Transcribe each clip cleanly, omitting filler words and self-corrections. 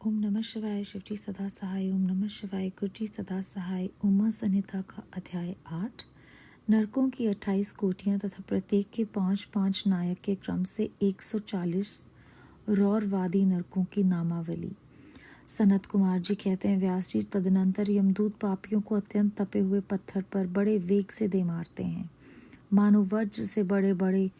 ओम नमः शिवाय। शिवजी सदा सहाय। ओम नमः शिवाय। गुरुजी सदा सहाय। उमा संहिता का अध्याय 8। नरकों की 28 कोटियां तथा प्रत्येक के 5-5 नायक के क्रम से 140 रौरवादी नरकों की नामावली। सनत कुमार जी कहते हैं, व्यास जी, तदनंतर यमदूत पापियों को अत्यंत तपे हुए पत्थर पर बड़े वेग से दे मारते हैं, मानो वज्र से बड़े बड़े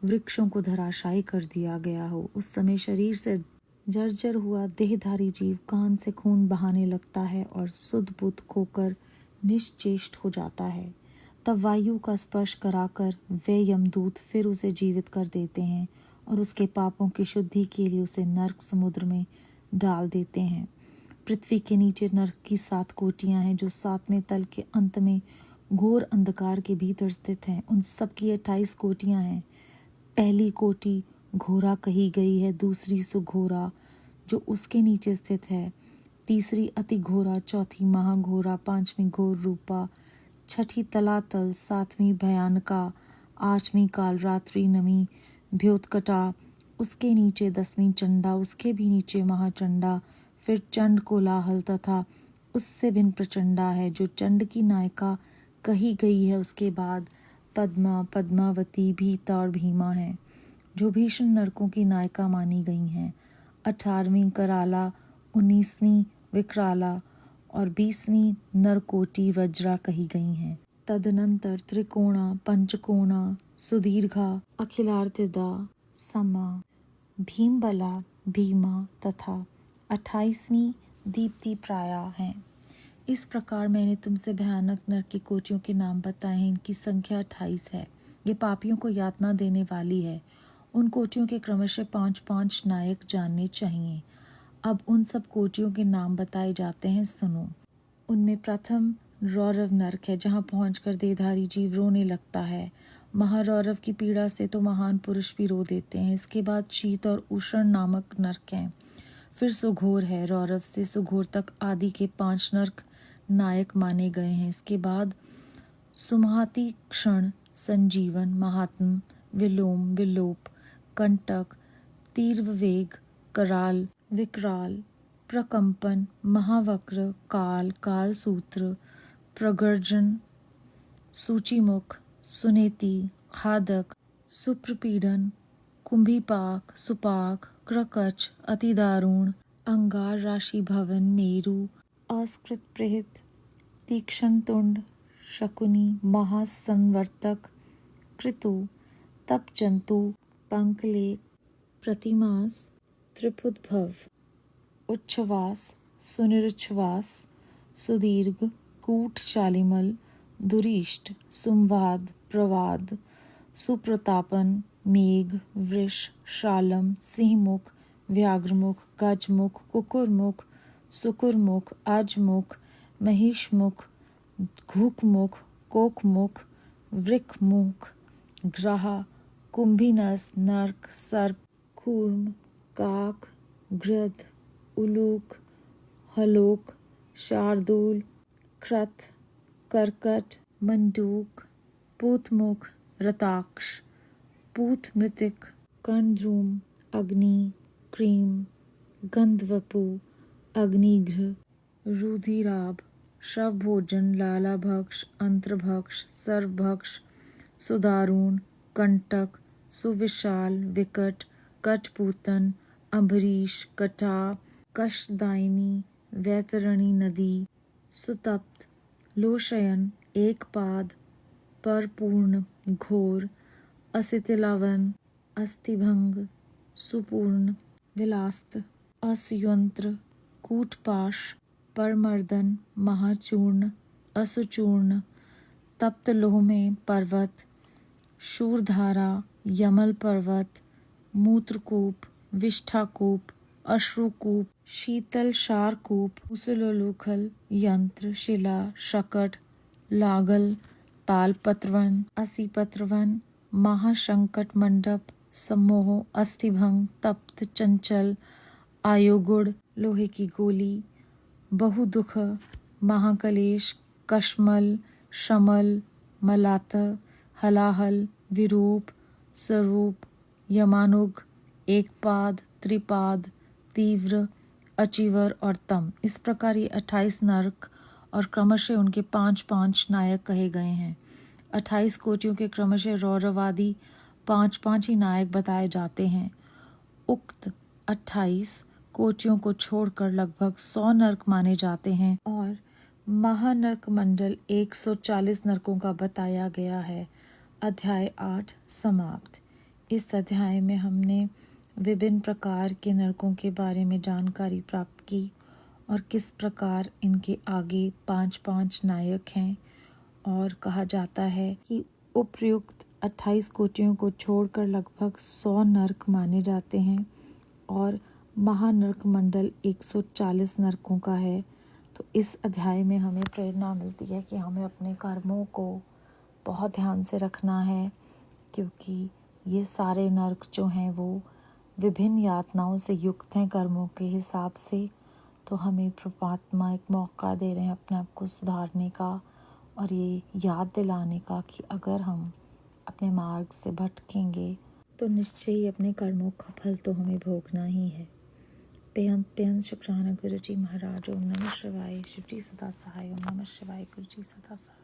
वृक्षों को धराशायी कर दिया गया हो। उस समय शरीर से जर्जर हुआ देहधारी जीव कान से खून बहाने लगता है और सुध बुध खोकर निश्चेष्ट हो जाता है। तब वायु का स्पर्श कराकर वे यमदूत फिर उसे जीवित कर देते हैं और उसके पापों की शुद्धि के लिए उसे नरक समुद्र में डाल देते हैं। पृथ्वी के नीचे नरक की 7 कोटियां हैं, जो 7वें तल के अंत में घोर अंधकार के भीतर स्थित हैं। उन सब की 28 कोटियां हैं। पहली कोटि घोरा कही गई है, दूसरी सुघोरा जो उसके नीचे स्थित है, तीसरी अति घोरा, चौथी महाघोरा, 5वीं घोर रूपा, 6ठी तलातल, 7वीं भयानका, 8वीं काल रात्रि, 9वीं भ्योतकटा, उसके नीचे 10वीं चंडा, उसके भी नीचे महाचंडा, फिर चंड कोलाहल तथा उससे भिन्न प्रचंडा है जो चंड की नायिका कही गई है। उसके बाद पद्मा, पद्मावती, भीता और भीमा है जो भीषण नरकों की नायिका मानी गई हैं। 18वीं कराला, 19वीं विकराला और 20वीं नरकोटि वज्रा कही गई हैं। तदनंतर त्रिकोणा, पंचकोणा, सुदीर्घा, अखिलार्तिदा, समा, भीमबला, भीमा तथा 28वीं दीप्ति प्राया हैं। इस प्रकार मैंने तुमसे भयानक नरक की कोटियों के नाम बताए हैं। इनकी संख्या 28 है। ये पापियों को यातना देने वाली है। उन कोटियों के क्रमशः 5-5 नायक जानने चाहिए। अब उन सब कोटियों के नाम बताए जाते हैं, सुनो। उनमें प्रथम रौरव नरक है, जहाँ पहुंचकर देहधारी जीव रोने लगता है। महारौरव की पीड़ा से तो महान पुरुष भी रो देते हैं। इसके बाद शीत और उष्ण नामक नरक हैं। फिर सुघोर है। रौरव से सुघोर तक आदि के 5 नरक नायक माने गए हैं। इसके बाद सुमहाति, क्षण, संजीवन, महात्म, विलोम, विलोप, कंटक, तीव्रवेग, कराल, विकराल, प्रकंपन, महावक्र, काल, कालसूत्र, प्रगर्जन, सूचिमुख, सुनेति, खादक, सुप्रपीडन, कुंभीपाक, सुपाक, क्रकच, अतिदारुण, अंगार, राशि भवन, मेरु, अस्कृत प्रेत, तीक्ष्ण तुंड, शकुनी, महासंवर्तक, कृतु, तपजंतु, पंकलेख, प्रतिमास, त्रिपुद्भव, उच्छ्वास, सुनिरुच्छ्वास, सुदीर्घ, कूट, चालिमल, दुरीष्ट, सुमवाद, प्रवाद, सुप्रतापन, मेघ, वृष, शालम, सिंहमुख, व्याघ्रमुख, गजमुख, कुकुरमुख, सुकुरमुख, अजमुख, महिषमुख, घूकमुख, कोकमुख, वृकमुख, ग्रहा, कुंभिनस, नर्क, सर्प, कूर्म, काक, गृध, उलूक, हलोक, शार्दूल, क्रत, कर्कट, मंडूक, पूतमुख, रताक्ष, पूत मृतिक, कर्णद्रुम, अग्नि, क्रीम, गंधवपु, अग्निघ्र, रुधिराभ, शवभोजन, लालाभक्ष, अंत्रभक्ष, सर्वभक्ष, सुदारुण, कंटक, सुविशाल, विकट, कठपूतन, अम्बरीश, कटा, कशदायिनी, वैतरणी नदी, सुतप्त, लोशयन, एकपाद, परपूर्ण, घोर, असितिलावन, अस्थिभंग, सुपूर्ण, विलास्त, असयंत्र, कूटपाश, परमर्दन, महाचूर्ण, असुचूर्ण, तप्त लोह में पर्वत, शूरधारा, यमल पर्वत, मूत्रकूप, विष्ठाकूप, अश्रुकूप, शीतल शारकूप, उसूलोलूखल, यंत्र, शिला, शकट, लागल, तालपत्रवन, असीपत्रवन, महाशंकट मंडप, सम्मोह, अस्थिभंग, तप्त, चंचल, आयोगुड़, लोहे की गोली, बहुदुख, महाकलेश, कश्मल, शमल, मलात, हलाहल, विरूप, स्वरूप, यमानुग, एकपाद, त्रिपाद, तीव्र, अचीवर और तम। इस प्रकार ये 28 नर्क और क्रमशः उनके 5-5 नायक कहे गए हैं। 28 कोटियों के क्रमशः रौरवादी 5-5 ही नायक बताए जाते हैं। उक्त 28 कोटियों को छोड़कर लगभग 100 नर्क माने जाते हैं और महानर्क मंडल 140 नर्कों का बताया गया है। अध्याय 8 समाप्त। इस अध्याय में हमने विभिन्न प्रकार के नरकों के बारे में जानकारी प्राप्त की और किस प्रकार इनके आगे 5-5 नायक हैं और कहा जाता है कि उपर्युक्त 28 कोटियों को छोड़कर लगभग 100 नर्क माने जाते हैं और महानर्क मंडल 140 नर्कों का है। तो इस अध्याय में हमें प्रेरणा मिलती है कि हमें अपने कर्मों को बहुत ध्यान से रखना है, क्योंकि ये सारे नर्क जो हैं वो विभिन्न यातनाओं से युक्त हैं कर्मों के हिसाब से। तो हमें परमात्मा एक मौका दे रहे हैं अपने आप को सुधारने का और ये याद दिलाने का कि अगर हम अपने मार्ग से भटकेंगे तो निश्चय ही अपने कर्मों का फल तो हमें भोगना ही है। बेहद शुक्राना गुरु जी महाराज। ओम नमः शिवाय। शिव जी सदा सहाय। ओम नमः शिवाय। गुरु जी सदा सहाय।